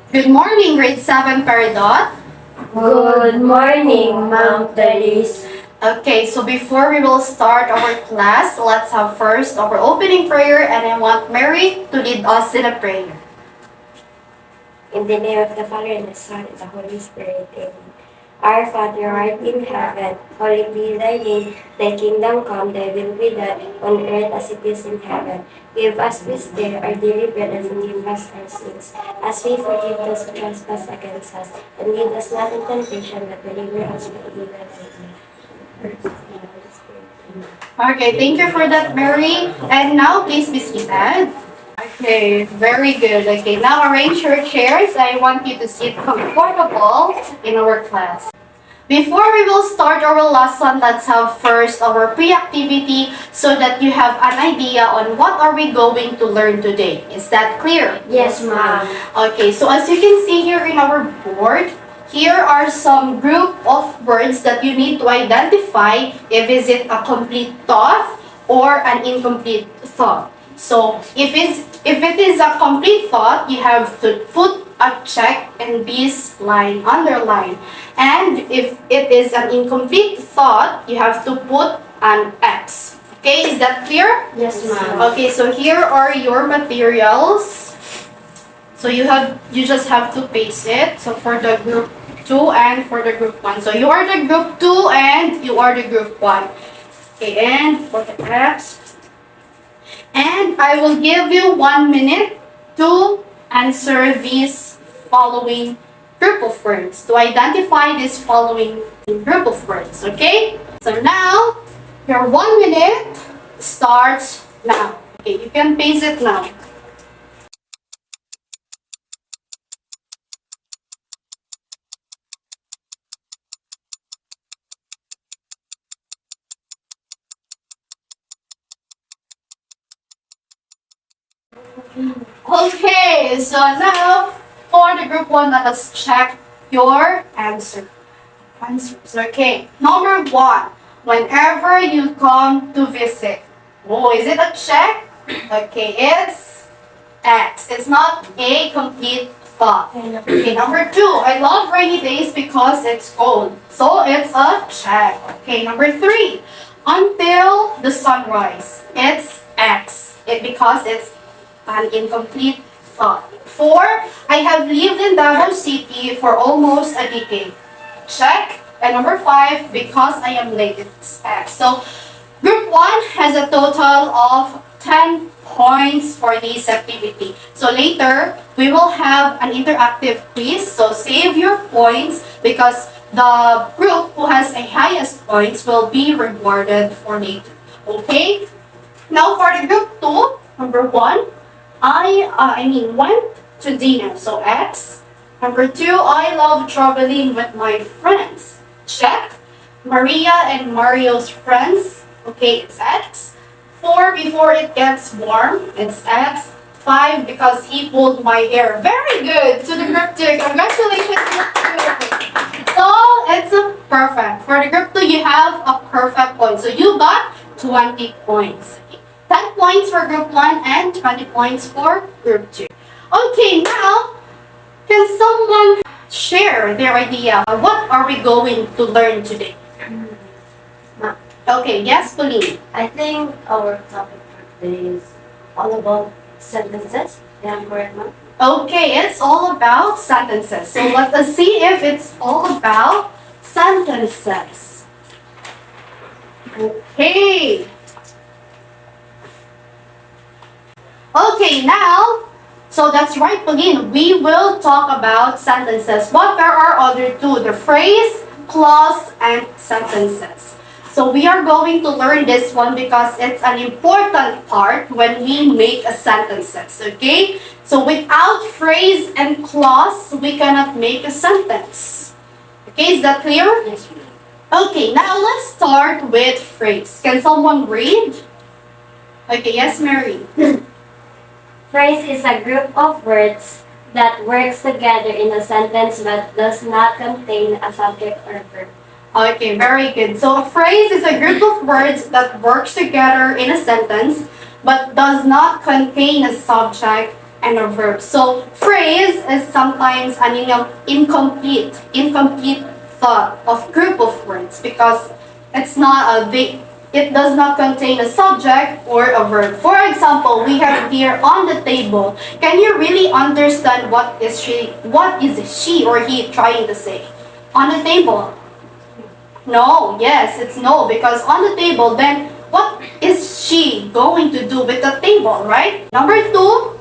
Good morning, grade 7 Peridot. Good morning, Ma'am Therese. Okay, so before we will start our class, let's have first our opening prayer, and I want Mary to lead us in a prayer. In the name of the Father, and the Son, and the Holy Spirit, amen. Our Father, who art in heaven, hallowed be thy name. Thy kingdom come, thy will be done, on earth as it is in heaven. Give us this day our daily bread, and forgive us our sins, as we forgive those who trespass against us. And lead us not in temptation, but deliver us from evil. Amen. First, and the Holy Spirit, amen. Okay, thank you for that, Mary. And now, please be seated. Okay, very good. Okay, now arrange your chairs. I want you to sit comfortable in our class. Before we will start our lesson, let's have first our pre-activity so that you have an idea on what are we going to learn today. Is that clear? Yes, ma'am. Okay, so as you can see here in our board, here are some group of words that you need to identify if is it a complete thought or an incomplete thought. So if it is a complete thought, you have to put a check in this line, underline. And if it is an incomplete thought, you have to put an X. Okay, is that clear? Yes, ma'am. Okay, so here are your materials. So you just have to paste it. So for the group 2 and for the group 1. So you are the group 2 and you are the group 1. Okay, and for the X. And I will give you 1 minute to answer these following group of words, to identify this following group of words, okay? So now, your 1 minute starts now. Okay, you can paste it now. Okay, so now for the group 1, let us check your answers. Okay, number 1, whenever you come to visit. Oh, is it a check? Okay, it's X. It's not a complete thought. Okay, number 2, I love rainy days because it's cold. So it's a check. Okay, number 3, until the sunrise. It's X. Because it's an incomplete thought. 4, I have lived in Davao City for almost a decade. Check. And number 5, because I am late, it's X. So group 1 has a total of 10 points for this activity. So later, we will have an interactive quiz. So save your points because the group who has the highest points will be rewarded for later. Okay? Now for the group 2, number 1, I went to dinner. So X. Number 2, I love traveling with my friends. Check. Maria and Mario's friends. Okay, it's X. 4, before it gets warm. It's X. 5, because he pulled my hair. Very good to the group 2. Congratulations, group 2. So, it's a perfect. For the group 2, you have a perfect point. So, you got 20 points. 10 points for group 1 and 20 points for group 2. Okay, now, can someone share their idea? What are we going to learn today? Okay, yes, Pauline. I think our topic for today is all about sentences. Am I correct, ma'am? Okay, it's all about sentences. So let us see if it's all about sentences. Okay. Okay, now, so that's right, Pauline. We will talk about sentences, but there are other two, the phrase, clause, and sentences. So we are going to learn this one because it's an important part when we make a sentences, okay? So without phrase and clause, we cannot make a sentence. Okay, is that clear? Yes, ma'am. Okay, now let's start with phrase. Can someone read? Okay, yes, Mary. Phrase is a group of words that works together in a sentence but does not contain a subject or verb. Okay, very good. So a phrase is a group of words that works together in a sentence but does not contain a subject and a verb. So phrase is sometimes an incomplete thought of group of words because it's not a big, it does not contain a subject or a verb. For example, we have here on the table. Can you really understand what is she or he trying to say? On the table. No, yes, it's no, because on the table, then what is she going to do with the table, right? Number two,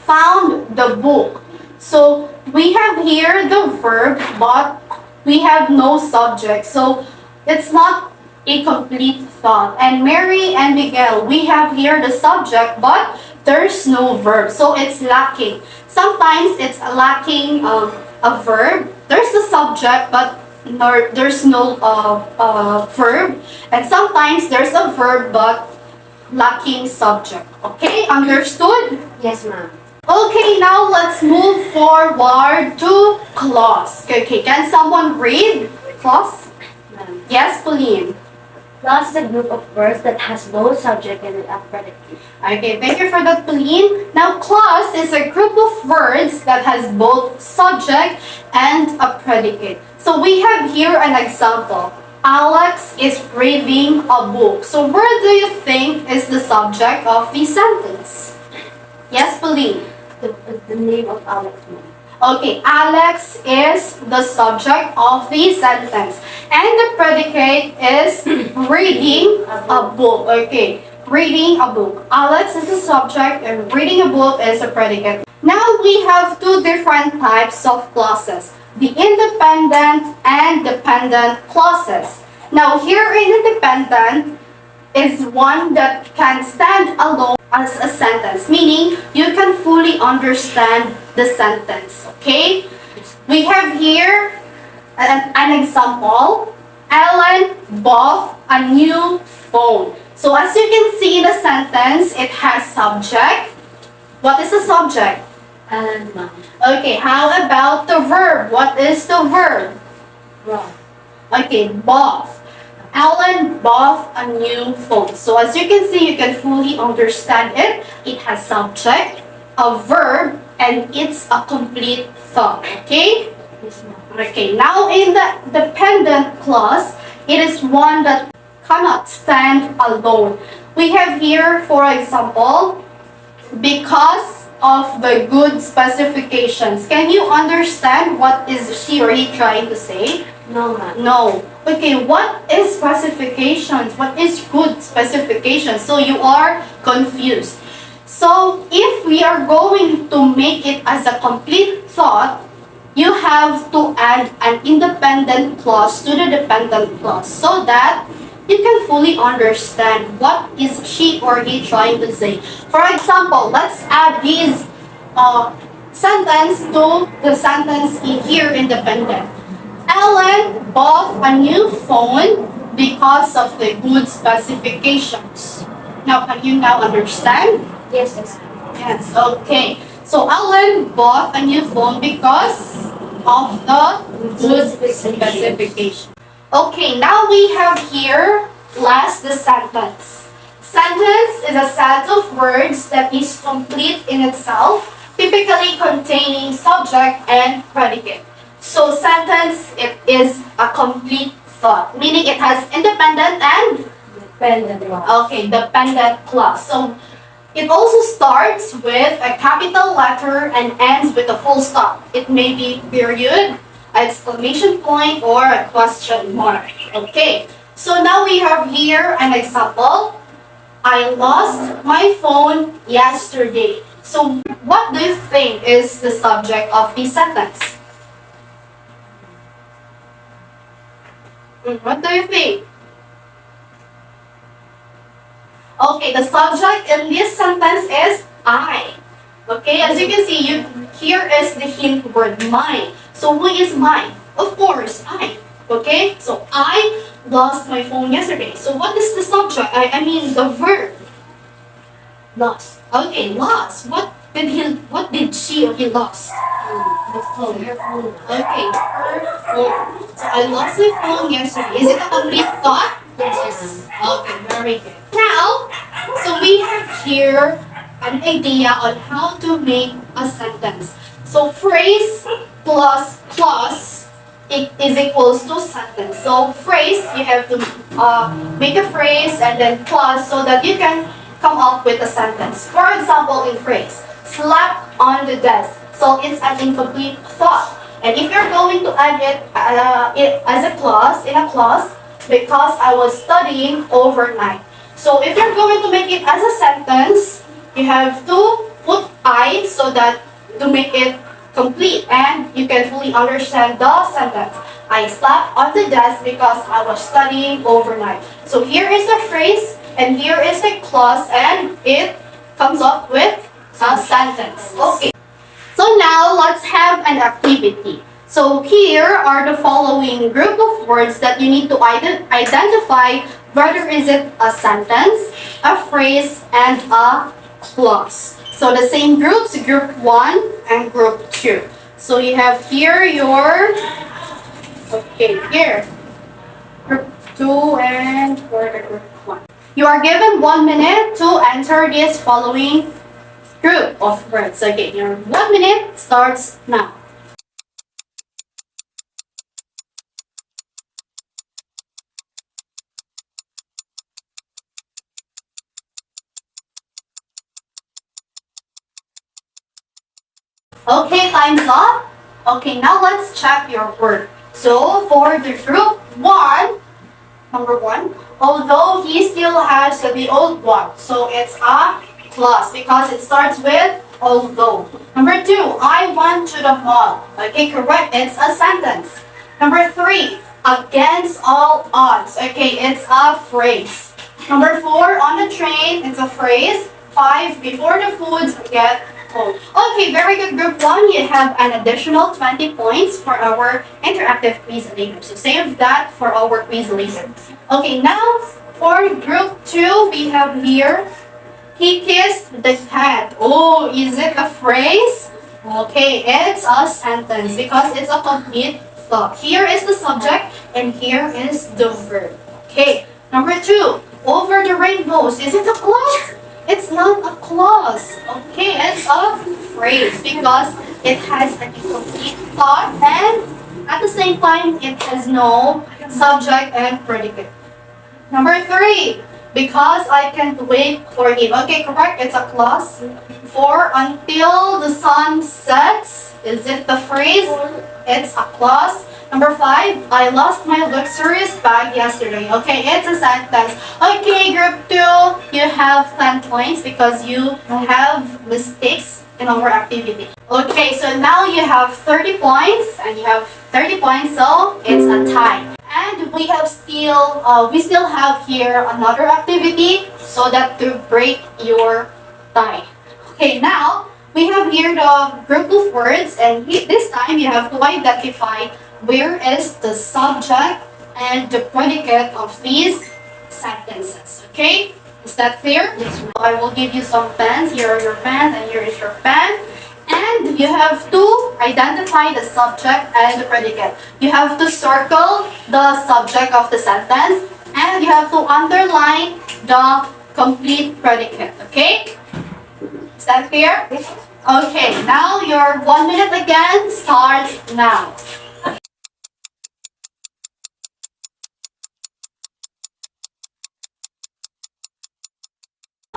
found the book. So we have here the verb, but we have no subject. So it's not a complete thought. And Mary and Miguel, we have here the subject, but there's no verb. So it's lacking. Sometimes it's lacking a verb. There's the subject, but there's no verb. And sometimes there's a verb, but lacking subject. Okay, understood? Yes, ma'am. Okay, now let's move forward to clause. Okay, can someone read clause? Ma'am. Yes, Pauline. Clause is a group of words that has both subject and a predicate. Okay, thank you for that, Pauline. Now, clause is a group of words that has both subject and a predicate. So we have here an example. Alex is reading a book. So where do you think is the subject of the sentence? Yes, Pauline. The name of Alex, ma'am. Okay, Alex is the subject of the sentence. And the predicate is reading a book. Okay, reading a book. Alex is the subject and reading a book is a predicate. Now we have two different types of clauses. The independent and dependent clauses. Now here in independent is one that can stand alone as a sentence, meaning you can fully understand the sentence, okay? We have here an example. Ellen bought a new phone. So as you can see in the sentence, it has subject. What is the subject? And ma'am. Okay, how about the verb? What is the verb? Wrong. Okay, bought. Alan bought a new phone. So as you can see, you can fully understand it. It has subject, a verb, and it's a complete thought. Okay? Yes, ma'am. Okay, now in the dependent clause, it is one that cannot stand alone. We have here, for example, because of the good specifications. Can you understand what is she or he trying to say? No, ma'am. No. Okay, what is specifications? What is good specifications? So you are confused. So if we are going to make it as a complete thought, you have to add an independent clause to the dependent clause so that you can fully understand what is she or he trying to say. For example, let's add these sentence to the sentence in here independent. Ellen bought a new phone because of the good specifications. Now, can you now understand? Yes, ma'am. Yes, okay. So, Ellen bought a new phone because of the good specification. Okay, now we have here last the sentence. Sentence is a set of words that is complete in itself, typically containing subject and predicate. So sentence, it is a complete thought, meaning it has independent and Dependent clause. okay, dependent clause. So it also starts with a capital letter and ends with a full stop. It may be period, exclamation point, or a question mark. Okay, so now we have here an example. I lost my phone yesterday. So what do you think is the subject of the sentence? What do you think? Okay, the subject in this sentence is I. Okay, as you can see, here is the hint word mine. So who is mine? Of course, I. Okay, so I lost my phone yesterday. So what is the subject? I mean the verb. Lost. Okay, lost. What did she or he lost? The phone. Her phone. Okay, her phone. So I lost my phone yesterday. Is it a complete thought? Yes, ma'am. Okay, very good. Now, so we have here an idea on how to make a sentence. So phrase plus clause is equals to sentence. So phrase, you have to make a phrase and then clause so that you can come up with a sentence. For example, in phrase, slap on the desk. So it's an incomplete thought. And if you're going to add it as a clause, in a clause, because I was studying overnight. So if you're going to make it as a sentence, you have to put I so that to make it complete and you can fully understand the sentence. I slept on the desk because I was studying overnight. So here is the phrase and here is the clause and it comes up with a sentence. Okay. So now let's have an activity. So here are the following group of words that you need to identify whether is it a sentence, a phrase, and a clause. So the same groups, group 1 and group 2. So you have here your, here, group 2 and for the group 1. You are given 1 minute to answer this following group of words. Okay, your 1 minute starts now. Okay, time's up. Okay, now let's check your word. So for the group 1, number 1, although he still has the old one, so it's a clause because it starts with although. Number 2, I went to the mall. Okay, correct, it's a sentence. Number 3, against all odds. Okay, it's a phrase. Number 4, on the train, it's a phrase. 5, before the foods get cold. Okay, very good. Group 1, you have an additional 20 points for our interactive quiz later. So save that for our quiz later. Okay, now for group 2, we have here, he kissed the cat. Oh, is it a phrase? Okay, it's a sentence because it's a complete thought. Here is the subject and here is the verb. Okay, number 2, over the rainbows. Is it a clause? It's not a clause. Okay, it's a phrase because it has an incomplete thought and at the same time it has no subject and predicate. Number 3, because I can't wait for him. Okay, correct, it's a clause. 4, until the sun sets. Is it the phrase? It's a clause. Number 5, I lost my luxurious bag yesterday. Okay, it's a sentence. Okay, group 2, you have 10 points because you have mistakes in our activity. Okay, so now you have 30 points and you have 30 points, so it's a tie. And we still have here another activity so that to break your tie. Okay, now we have here the group of words and this time you have to identify where is the subject and the predicate of these sentences. Okay? Is that clear? Yes. I will give you some pens. Here are your pens and here is your pen. And you have to identify the subject and the predicate. You have to circle the subject of the sentence and you have to underline the complete predicate. Okay? Is that clear? Yes. Okay, now your 1 minute again starts now.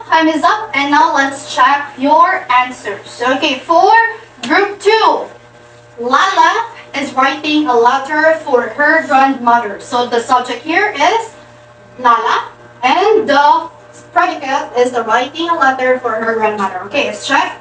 Time is up and now let's check your answers. Okay, for group 2, Lala is writing a letter for her grandmother. So the subject here is Lala and the predicate is the writing a letter for her grandmother. Okay, let's check.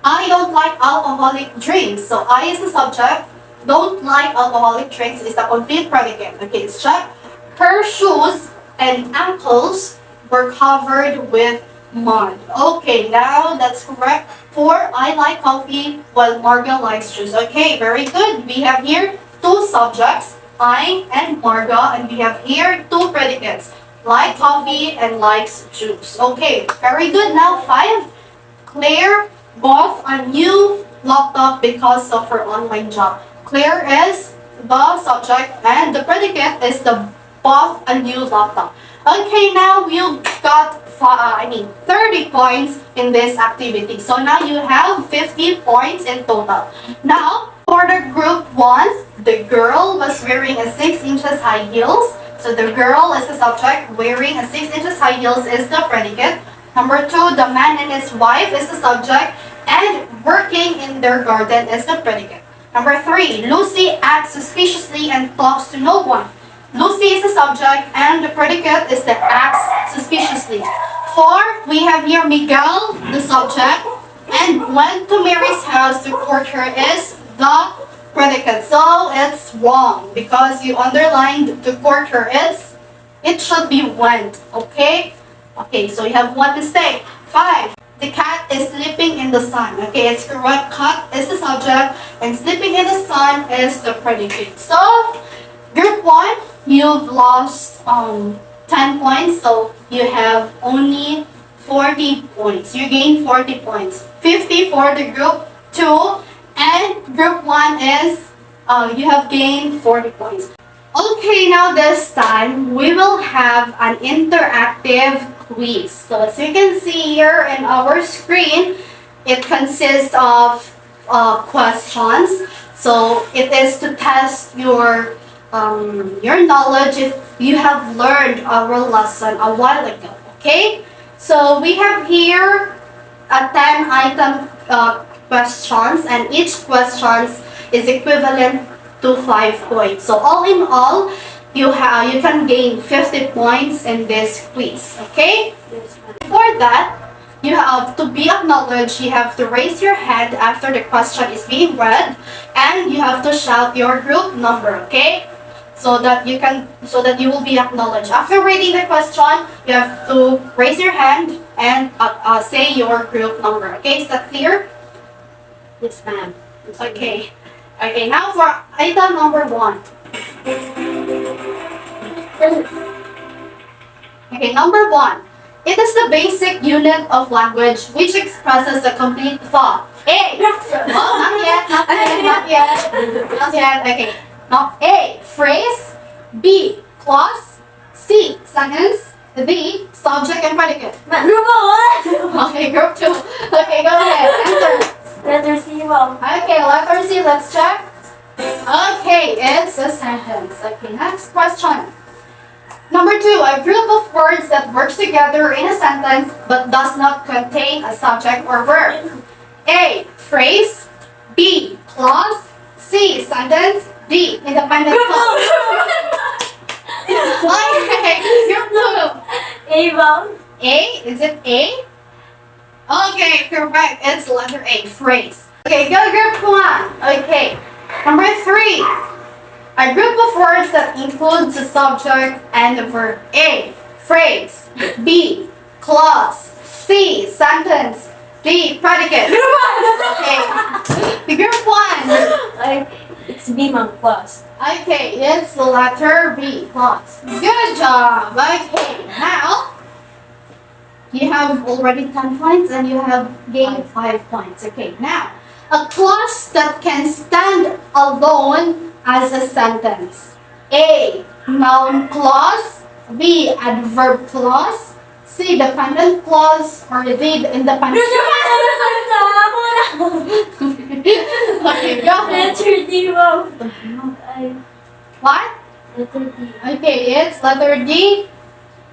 I don't like alcoholic drinks. So I is the subject. Don't like alcoholic drinks is the complete predicate. Okay, let's check. Her shoes and ankles were covered with mud. Okay, now that's correct. For I like coffee while Marga likes juice. Okay, very good. We have here 2 subjects, I and Marga, and we have here 2 predicates, like coffee and likes juice. Okay, very good. Now 5, Claire bought a new laptop because of her online job. Claire is the subject and the predicate is the bought a new laptop. Okay, now you got 30 points in this activity. So now you have 50 points in total. Now, for the group 1, the girl was wearing a 6 inches high heels. So the girl is the subject, wearing a 6 inches high heels is the predicate. Number 2, the man and his wife is the subject, and working in their garden is the predicate. Number 3, Lucy acts suspiciously and talks to no one. Lucy is the subject and the predicate is the acts suspiciously. 4, we have here Miguel, the subject, and went to Mary's house to court her is the predicate. So it's wrong because you underlined to court her is, it should be went, okay? Okay, so you have one mistake. 5, the cat is sleeping in the sun. Okay, it's correct. Cat is the subject and sleeping in the sun is the predicate. So, group 1, you've lost 10 points, so you have only 40 points. You gain 40 points. 50 for the group 2, and group 1 is you have gained 40 points. Okay, now this time we will have an interactive quiz. So as you can see here in our screen, it consists of questions. So it is to test your knowledge if you have learned our lesson a while ago. Okay, so we have here a 10-item questions, and each questions is equivalent to 5 points. So all in all, you can gain 50 points in this quiz. Okay. Before that, you have to be acknowledged. You have to raise your hand after the question is being read, and you have to shout your group number. Okay. So that you will be acknowledged. After reading the question, you have to raise your hand and say your group number. Okay, is that clear? Yes, ma'am. Okay. Okay, now for item number 1. Okay, number 1. It is the basic unit of language which expresses the complete thought. A. Oh, not yet, not yet, not yet. Not yet. Okay. Now, A, phrase. B, clause. C, sentence. D, subject and predicate. Group 1! Okay, group 2. Okay, go ahead. Answer. Letter C, ma'am. Okay, letter C, let's check. Okay, it's a sentence. Okay, next question. Number 2, a group of words that works together in a sentence but does not contain a subject or verb. A, phrase. B, clause. C, sentence. D, independent clause. Okay, group 2. A, ma'am. A, is it A? Okay, correct. It's letter A, phrase. Okay, go group 1. Okay, number 3. A group of words that includes the subject and the verb. A, phrase. B, clause. C, sentence. D, predicate. Okay, the group 1. It's B, ma'am, clause. Okay, it's the letter B, clause. Good job. Okay, now you have already 10 points and you have gained 5 points. Okay, now a clause that can stand alone as a sentence. A, noun clause. B, adverb clause. C, dependent clause. Or D, independent clause. Okay, go ahead. Letter D, ma'am. What? Letter D. Okay, it's letter D.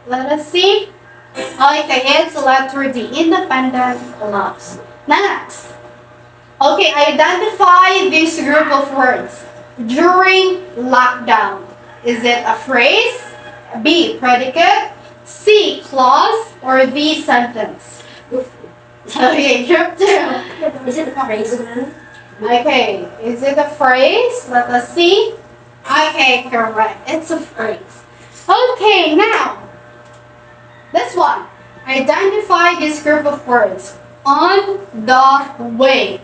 Letter C. Okay, it's letter D. Independent clause. Next. Okay, identify this group of words during lockdown. Is it a phrase? B, predicate. C, clause. Or D, sentence? Okay, group 2. Is it a phrase, ma'am? Okay, is it a phrase? Let us see. Okay, correct. It's a phrase. Okay, now, this one. Identify this group of words. On the way.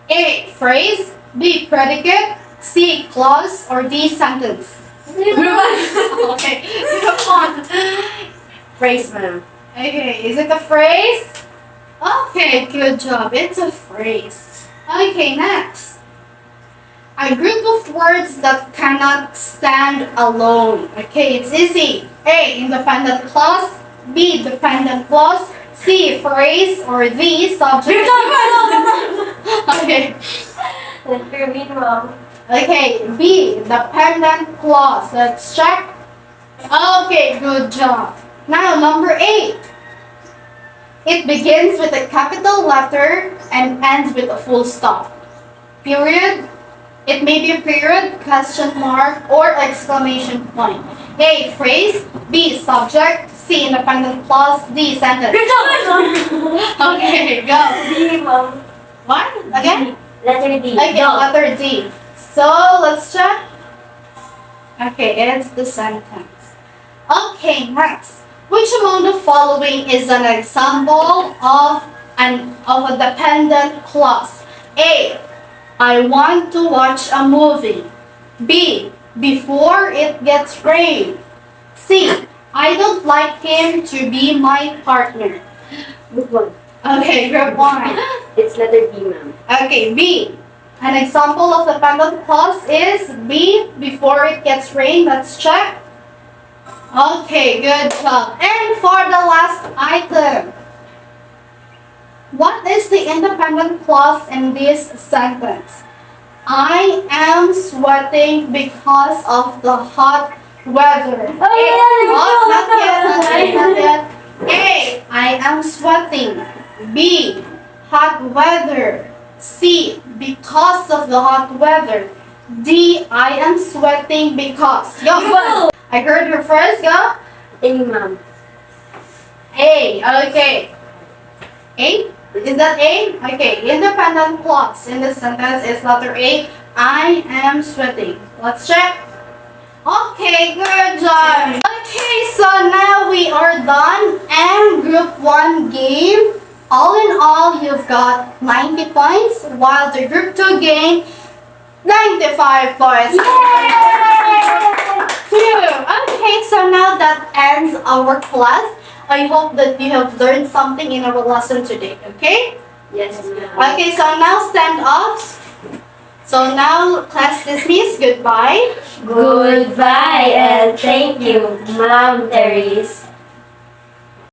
A, phrase. B, predicate. C, clause. Or D, sentence? Okay, come on. Phrase, ma'am. Okay, is it a phrase? Okay, good job. It's a phrase. Okay, next. A group of those words that cannot stand alone. Okay, it's easy. A, independent clause. B, dependent clause. C, phrase. Or D, subject. Okay. Letter B, Mom. Okay, B, dependent clause. Let's check. Okay, good job. Now, number 8. It begins with a capital letter and ends with a full stop. Period. It may be a period, question mark, or exclamation point. A, phrase. B, subject. C, independent clause. D, sentence. Okay, go. D, Mom. What? Again? Letter D. Okay, Go. letter D. So, let's check. Okay, it's the sentence. Okay, next. Which among the following is an example of a dependent clause? A, I want to watch a movie. B, before it gets rain. C, I don't like him to be my partner. Good one. Okay, group 1. It's letter B, Ma'am. Okay, B. An example of dependent clause is B, before it gets rain. Let's check. Okay, good job. And for the last item, what is the independent clause in this sentence? I am sweating because of the hot weather. Not yet. A, I am sweating. B, hot weather. C, because of the hot weather. D, I am sweating because. Go. I heard her first. Go. A, Ma'am. A. Okay. A? Is that A? Okay. Independent clause in this sentence is letter A. I am sweating. Let's check. Okay, good job. Okay, so now we are done. And group 1 game. All in all, you've got 90 points, while the group 2 game, 95 points. Okay, so now that ends our class. I hope that you have learned something in our lesson today, okay? Yes, Ma'am. Okay, so now stand up. So now class dismissed. Goodbye. Goodbye and thank you, Ma'am Therese.